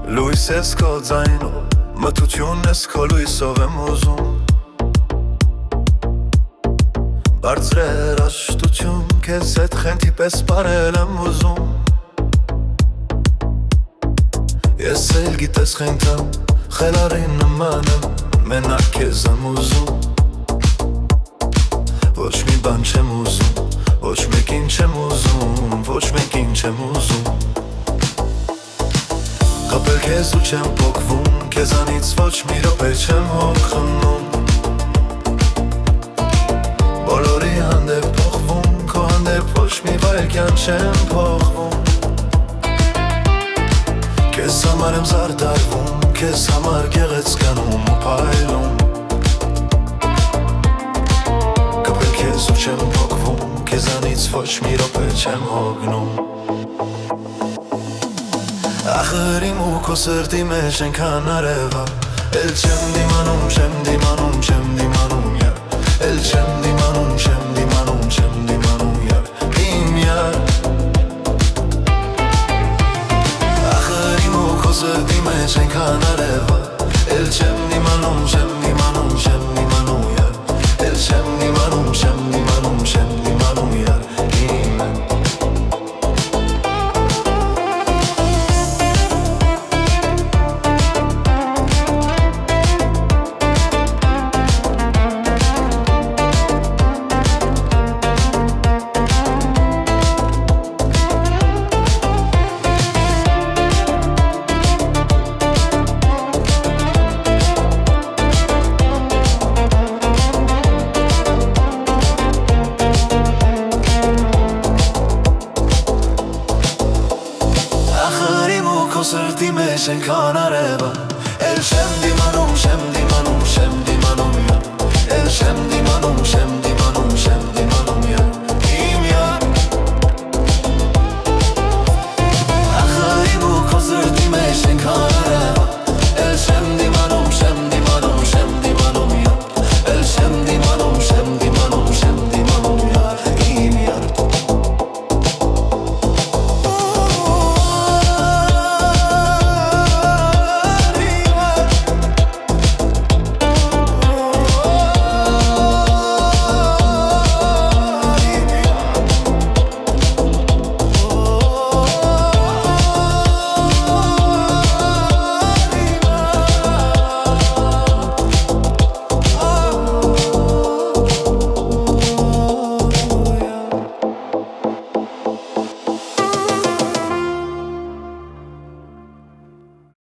Լույս ես քո ձայնով, մթություն ես քո լույսով եմ ուզում Բարձր երաժշտություն, քեզ հետ խենթի պես պարել եմ ուզում Ես էլ գիտես խենթամ, խելարին նման եմ, մենակ քեզ եմ ուզում Ոչ մի բան չեմ ուզում, ոչ մեկին չեմ ուզում, ոչ մեկին չեմ ուզում Կապել քեզ ու չեմ փոքվում, քեզանից ոչ մի րոպե չեմ հոգնում Բոլորի հանդեպ փոխվում, քո հանդեպ ոչ մի վայրկյան չեմ փոխվում Քեզ համար եմ զարդարվում, քեզ համար գեղեցկանում ու փայլում Կապել քեզ ու չեմ փոքվում, քեզանից ոչ մի րոպե չեմ հոգնում Ախր իմ ու քո սրտի մեջ ենքան արևա Էլ չեմ դիմանում, չեմ դիմանում, չեմ դիմանում, յար Էլ չեմ դիմանում, չեմ դիմանում, չեմ դիմանում, յար Իմ յար Ախր իմ ու քո սրտի մեջ ենքան արևա Էլ չեմ դիմանում, չեմ դիմանում, չեմ դիմանում, յար Էլ չեմ դիմանում, չեմ դիմանում, չեմ դիմանում, յար Իմ եմ Քո սրտի մեջ ենքան արևա Էլ չեմ դիմանում, չեմ դիմանում, չեմ դիմանում, յար Էլ չեմ դիմանում, չեմ դիմանում, չեմ դիմանում, յար